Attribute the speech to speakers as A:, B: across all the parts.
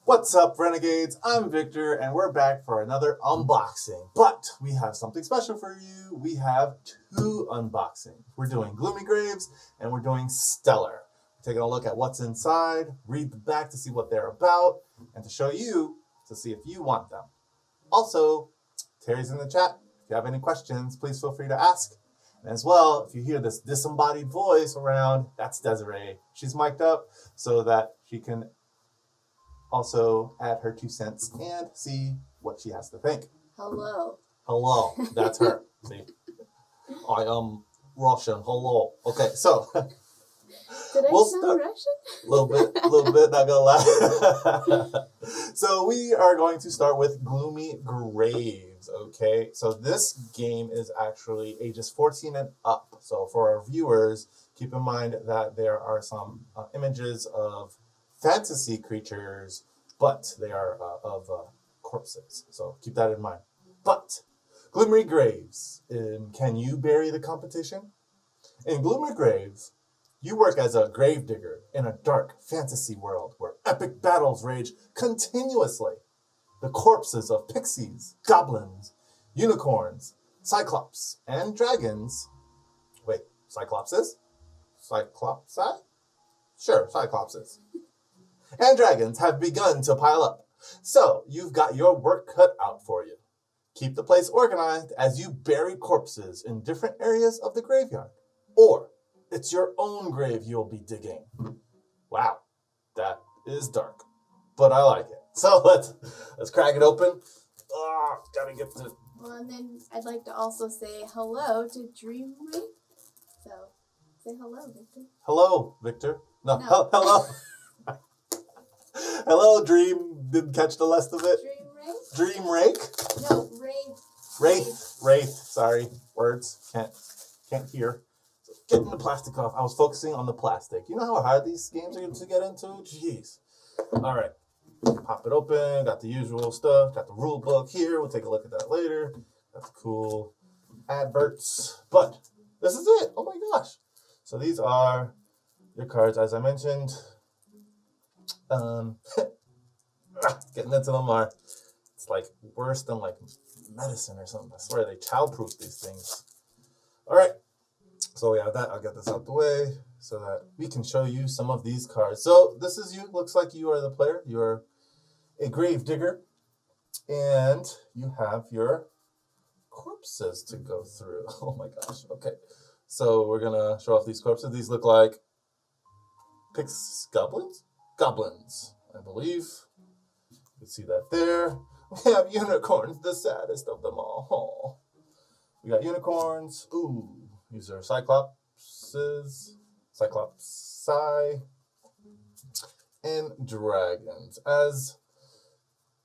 A: What's up, Renegades? I'm Victor, and we're back for another unboxing. But we have something special for you. We have two unboxings. We're doing Gloomy Graves, and we're doing Stellar. Taking a look at what's inside, read the back to see what they're about, and to show you to see if you want them. Also, Terry's in the chat. If you have any questions, please feel free to ask. And as well, if you hear this disembodied voice around, that's Desiree. She's mic'd up so that she can also add her 2 cents and see what she has to think.
B: Hello.
A: Hello. That's her. See? I am Russian. Hello. Okay, so
B: Did I sound Russian?
A: A little bit, not gonna lie. So we are going to start with Gloomy Graves, okay? So this game is actually ages 14 and up. So for our viewers, keep in mind that there are some images of fantasy creatures, but they are of corpses. So keep that in mind. But Gloomy Graves, can you bury the competition? In Gloomy Graves, you work as a gravedigger in a dark fantasy world where epic battles rage continuously. The corpses of pixies, goblins, unicorns, cyclops, and dragons. Wait, cyclopses? Cyclopsi? Sure, cyclopses. And dragons have begun to pile up. So you've got your work cut out for you. Keep the place organized as you bury corpses in different areas of the graveyard. Or it's your own grave you'll be digging. Wow, that is dark, but I like it. So let's crack it open. Oh, gotta get the...
B: Well, and then I'd like to also say hello to Dreamy. So say hello, Victor.
A: Hello, Victor. No. Hello. Hello, Dream. Didn't catch the rest of it.
B: Dream Rake?
A: Dream Rake?
B: No, Wraith.
A: Wraith. Sorry. Words. Can't hear. So getting the plastic off. I was focusing on the plastic. You know how hard these games are to get into? Jeez. All right. Pop it open. Got the usual stuff. Got the rule book here. We'll take a look at that later. Got the cool adverts. But this is it. Oh my gosh. So these are your cards, as I mentioned. Getting into them are, it's like worse than like medicine or something. I swear they childproof these things. All right, so we have that. I'll get this out the way so that we can show you some of these cards. So this is you. Looks like you are the player. You're a grave digger, and you have your corpses to go through. Oh my gosh. Okay, so we're gonna show off these corpses. These look like goblins, I believe. You can see that there. We have unicorns, the saddest of them all. Oh. We got unicorns. Ooh, these are cyclopses, cyclopsi, and dragons, as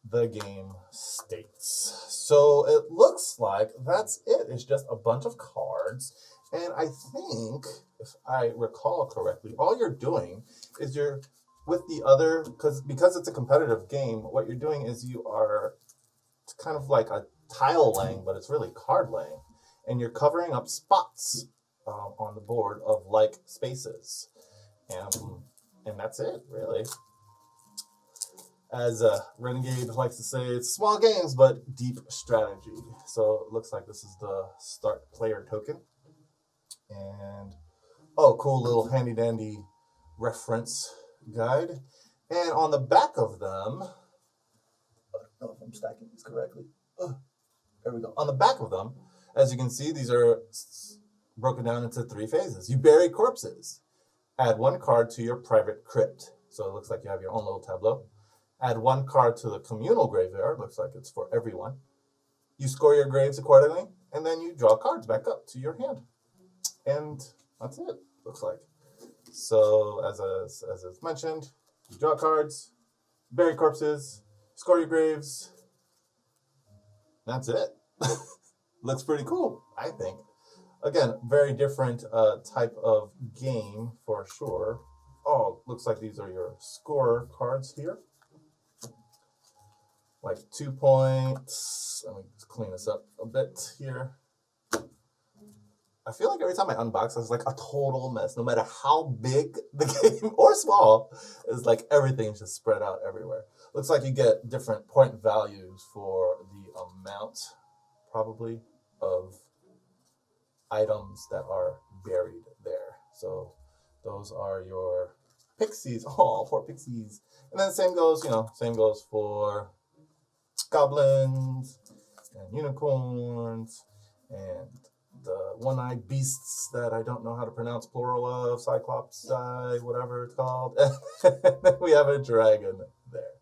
A: the game states. So it looks like that's it. It's just a bunch of cards. And I think, if I recall correctly, all you're doing is you're with the other, because it's a competitive game, what you're doing is you are kind of like a tile laying, but it's really card laying. And you're covering up spots on the board of like spaces. And that's it, really. As Renegade likes to say, it's small games, but deep strategy. So it looks like this is the start player token. And, oh, cool little handy dandy reference guide. And on the back of them, I don't know if I'm stacking these correctly. There we go. On the back of them, as you can see, these are broken down into 3 phases. You bury corpses. Add 1 card to your private crypt. So it looks like you have your own little tableau. Add 1 card to the communal graveyard. Looks like it's for everyone. You score your graves accordingly, and then you draw cards back up to your hand. And that's it, looks like. So as it's mentioned, you draw cards, bury corpses, score your graves. That's it. Looks pretty cool, I think. Again, very different type of game for sure. Oh, looks like these are your score cards here. like 2 points. Let me just clean this up a bit here. I feel like every time I unbox, it's like a total mess. No matter how big the game or small, it's like everything's just spread out everywhere. Looks like you get different point values for the amount, probably, of items that are buried there. So those are your pixies. Oh, poor pixies. And then same goes for goblins and unicorns and the one-eyed beasts that I don't know how to pronounce plural of, cyclops, whatever it's called. And then we have a dragon there.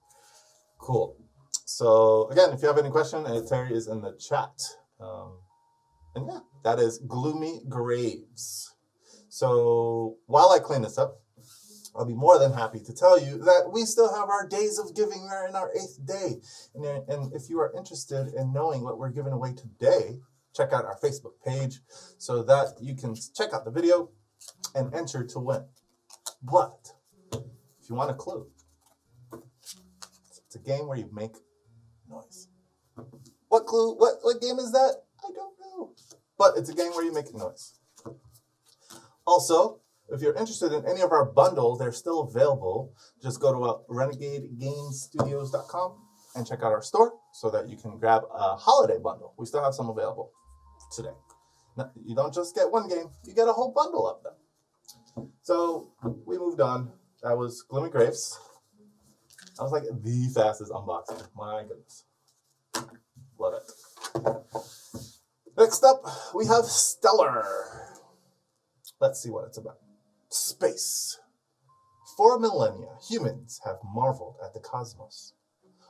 A: Cool. So again, if you have any question, Terry is in the chat. And yeah, that is Gloomy Graves. So while I clean this up, I'll be more than happy to tell you that we still have our days of giving. We're in our 8th day. And if you are interested in knowing what we're giving away today, check out our Facebook page so that you can check out the video and enter to win. But if you want a clue, it's a game where you make noise. What clue? What game is that? I don't know. But it's a game where you make noise. Also, if you're interested in any of our bundles, they're still available. Just go to renegadegamestudios.com and check out our store so that you can grab a holiday bundle. We still have some available today. Now, you don't just get one game, you get a whole bundle of them. So we moved on. That was Gloomy Graves. I was like the fastest unboxing. My goodness. Love it. Next up, we have Stellar. Let's see what it's about. Space. For millennia, humans have marveled at the cosmos.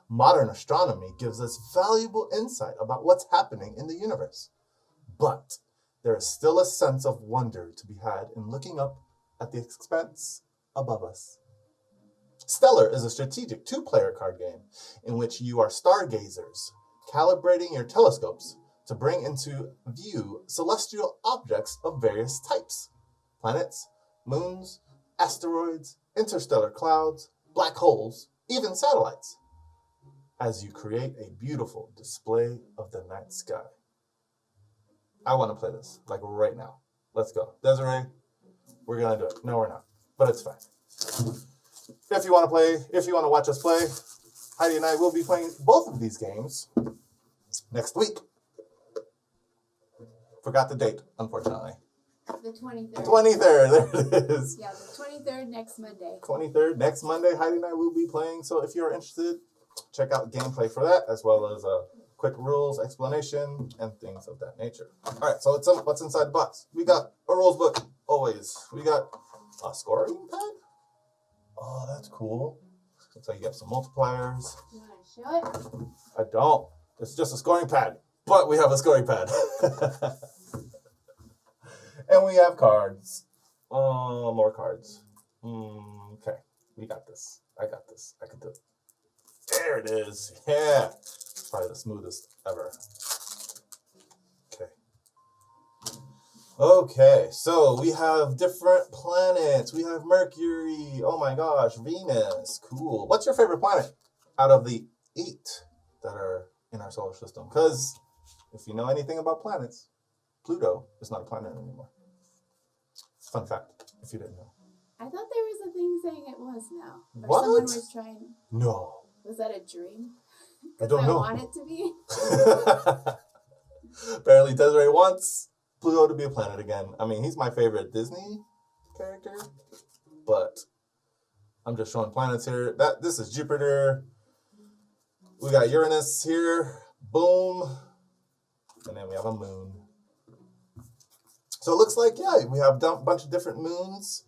A: Modern astronomy gives us valuable insight about what's happening in the universe. But there is still a sense of wonder to be had in looking up at the expanse above us. Stellar is a strategic 2-player card game in which you are stargazers, calibrating your telescopes to bring into view celestial objects of various types: planets, moons, asteroids, interstellar clouds, black holes, even satellites, as you create a beautiful display of the night sky. I want to play this, like right now. Let's go. Desiree, we're going to do it. No, we're not, but it's fine. If you want to watch us play, Heidi and I will be playing both of these games next week. Forgot the date, unfortunately.
B: The 23rd.
A: 23rd, there it is.
B: Yeah, the 23rd next Monday.
A: 23rd, next Monday, Heidi and I will be playing. So if you're interested, check out gameplay for that, as well as a quick rules explanation and things of that nature. All right, so what's inside the box? We got a rules book, always. We got a scoring pad. Oh, that's cool. Looks like you have some multipliers.
B: You want to show it?
A: I don't. It's just a scoring pad, but we have a scoring pad. And we have cards. More cards. Okay, we got this. I got this. I can do it. There it is. Yeah. It's probably the smoothest ever. Okay, so we have different planets. We have Mercury. Oh my gosh, Venus. Cool. What's your favorite planet out of the 8 that are in our solar system? Because if you know anything about planets, Pluto is not a planet anymore. Fun fact, if you didn't know.
B: I thought there was a thing saying it was now. Or
A: What?
B: someone was trying.
A: No.
B: Was that a dream?
A: I don't know.
B: I want it to be.
A: Apparently Desiree wants Pluto to be a planet again. I mean, he's my favorite Disney character, but I'm just showing planets here. This is Jupiter. We got Uranus here. Boom. And then we have a moon. So it looks like, yeah, we have a bunch of different moons.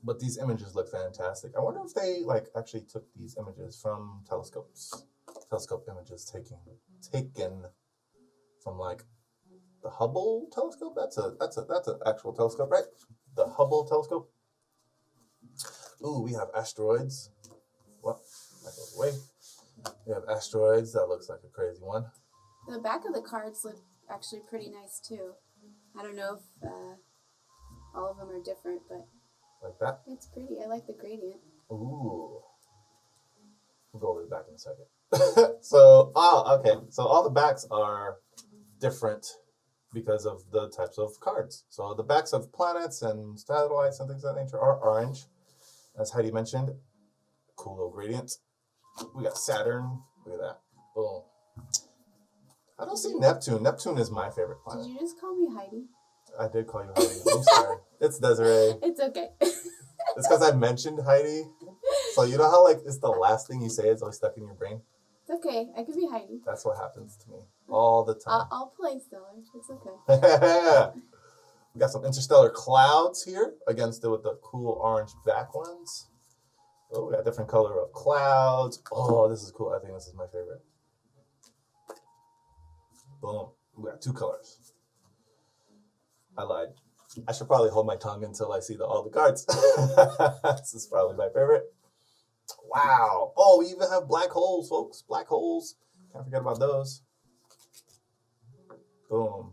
A: But these images look fantastic. I wonder if they actually took these images from telescopes. Telescope images taken from the Hubble telescope. That's an actual telescope, right? The Hubble telescope. Ooh, we have asteroids. What? That goes away. We have asteroids. That looks like a crazy one.
B: The back of the cards look actually pretty nice too. I don't know if all of them are different, but
A: like that.
B: it's pretty. I like the gradient.
A: Ooh. We'll go over the back in a second. So, okay. So all the backs are different because of the types of cards. So the backs of planets and satellites and things of that nature are orange, as Heidi mentioned. Cool little gradient. We got Saturn. Look at that. Boom. I don't see Neptune. Neptune is my favorite planet.
B: Did you just call me Heidi?
A: I did call you Heidi. I'm sorry. It's Desiree.
B: It's okay.
A: It's because I mentioned Heidi. So you know how like it's the last thing you say is always stuck in your brain?
B: It's okay. I could be Heidi.
A: That's what happens to me all the time.
B: I'll play Stellar. It's okay.
A: We got some interstellar clouds here against it with the cool orange back ones. Oh, we got different color of clouds. Oh, this is cool. I think this is my favorite. Boom. We got two colors. I lied. I should probably hold my tongue until I see all the cards. This is probably my favorite. Wow. Oh, we even have black holes, folks. Black holes. Can't forget about those. Boom.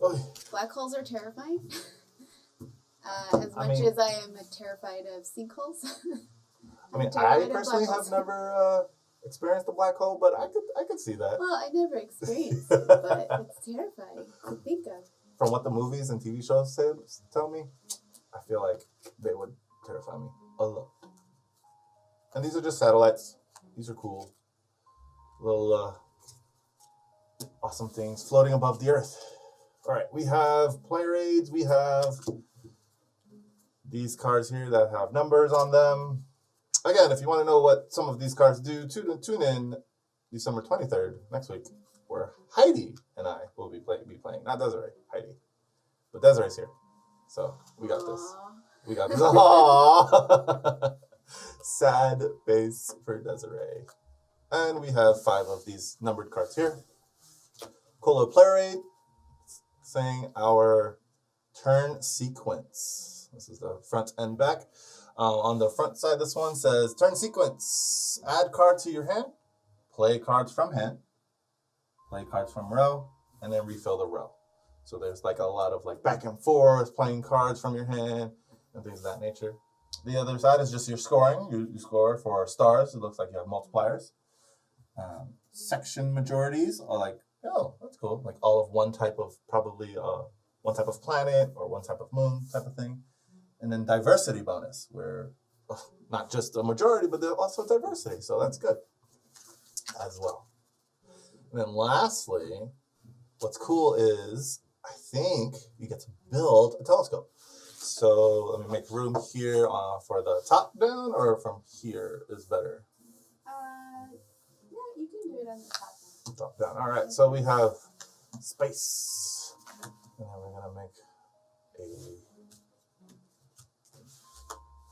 A: Oh.
B: Black holes are terrifying. As much as I am terrified of sinkholes.
A: I personally have never experienced a black hole, but I could see that.
B: Well, I never experienced it, but it's terrifying to think of.
A: From what the movies and TV shows tell me, I feel like they would terrify me a lot. And these are just satellites. These are cool. Little awesome things floating above the Earth. All right, we have play raids. We have these cards here that have numbers on them. Again, if you want to know what some of these cards do, tune in December 23rd next week, where Heidi and I will be playing. Not Desiree, Heidi. But Desiree's here. So we got this. We got this. Aww. Sad face for Desiree. And we have 5 of these numbered cards here. Cola Play Raid, saying our turn sequence. This is the front and back. On the front side, this one says turn sequence. Add card to your hand. Play cards from hand. Play cards from row. And then refill the row. So there's like a lot of like back and forth, playing cards from your hand and things of that nature. The other side is just your scoring. You score for stars. It looks like you have multipliers. Section majorities are like, oh, that's cool. Like all of one type of, probably one type of planet or one type of moon type of thing. And then diversity bonus, where not just a majority, but there's also diversity. So that's good as well. And then lastly, what's cool is I think you get to build a telescope. So let me make room here for the top down, or from here is better?
B: Yeah, you can do it on the top.
A: Top down. All right, so we have space. And then we're going to make a...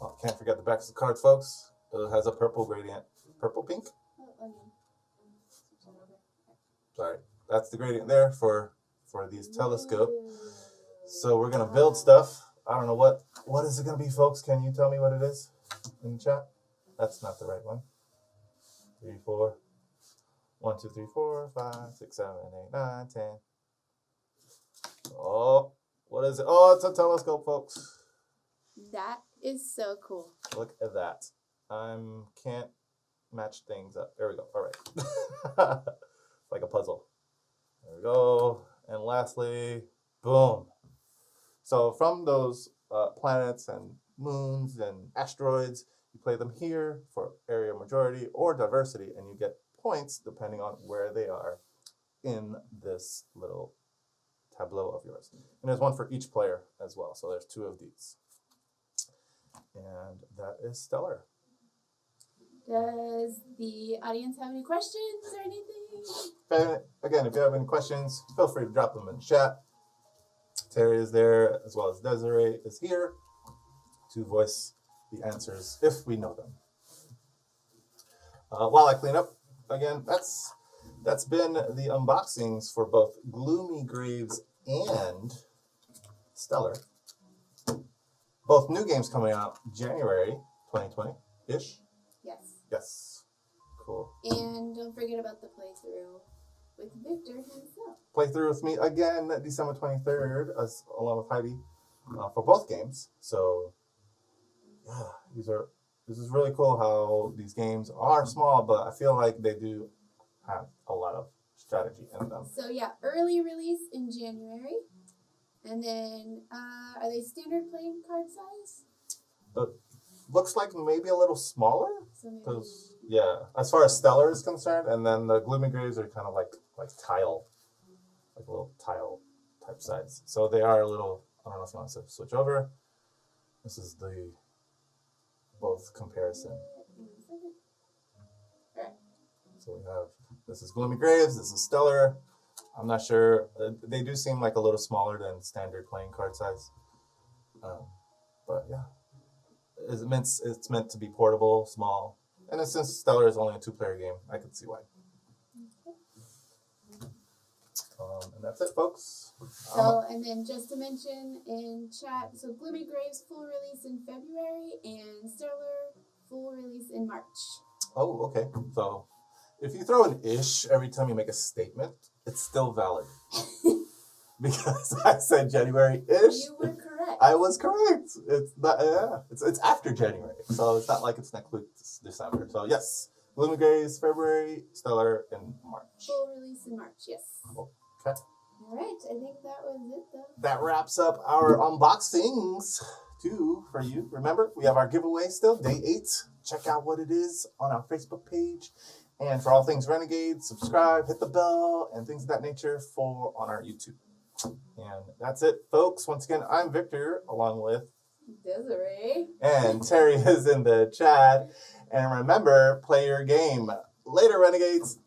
A: Oh, can't forget the backs of the cards, folks. It has a purple gradient. Purple, pink? Sorry. That's the gradient there for these telescope. So we're going to build stuff. I don't know what is it going to be, folks? Can you tell me what it is in the chat? That's not the right one. 3, 4. 1, 2, 3, 4, 5, 6, 7, 8, 9, 10. Oh, what is it? Oh, it's a telescope, folks.
B: That is so cool.
A: Look at that. Can't match things up. There we go. All right. Like a puzzle. There we go. And lastly, boom. So from those planets and moons and asteroids, you play them here for area majority or diversity, and you get points depending on where they are in this little tableau of yours. And there's one for each player as well. So there's 2 of these. And that is Stellar.
B: Does the audience have any questions or anything?
A: Again, if you have any questions, feel free to drop them in the chat. Terry is there, as well as Desiree is here to voice the answers if we know them. While I clean up, again, that's been the unboxings for both Gloomy Graves and Stellar. Both new games coming out January 2020-ish.
B: Yes.
A: Yes. Cool.
B: And don't forget about the playthrough with Victor himself.
A: Playthrough with me again December 23rd, along with Heidi, for both games. So, yeah, these are this is really cool how these games are small, but I feel like they do have a lot of strategy in them.
B: So yeah, early release in January. And then, are they standard playing card size?
A: Looks like maybe a little smaller.
B: So maybe.
A: Because, yeah, as far as Stellar is concerned, and then the Gloomy Graves are kind of like tile, like a little tile type size. So they are a little, I don't know if you want to switch over. This is the both comparison.
B: Alright.
A: So we have, this is Gloomy Graves, this is Stellar. I'm not sure, they do seem like a little smaller than standard playing card size. But yeah, it's meant to be portable, small. And since Stellar is only a 2-player game, I can see why. And that's it, folks.
B: So, and then just to mention in chat, so Gloomy Graves full release in February and Stellar full release in March.
A: Oh, okay. So if you throw an ish every time you make a statement, it's still valid. Because I said January-ish.
B: You were correct.
A: I was correct. It's not. Yeah, it's after January, so it's not like it's next week, December. So yes, Gloomy Graves February, Stellar in March.
B: Full release in March. Yes.
A: Okay.
B: All right. I think that was it, though.
A: That wraps up our unboxings too for you. Remember, we have our giveaway still, day 8. Check out what it is on our Facebook page. And for all things Renegade, subscribe, hit the bell, and things of that nature on our YouTube. And that's it, folks. Once again, I'm Victor, along with
B: Desiree.
A: And Terry is in the chat. And remember, play your game. Later, Renegades.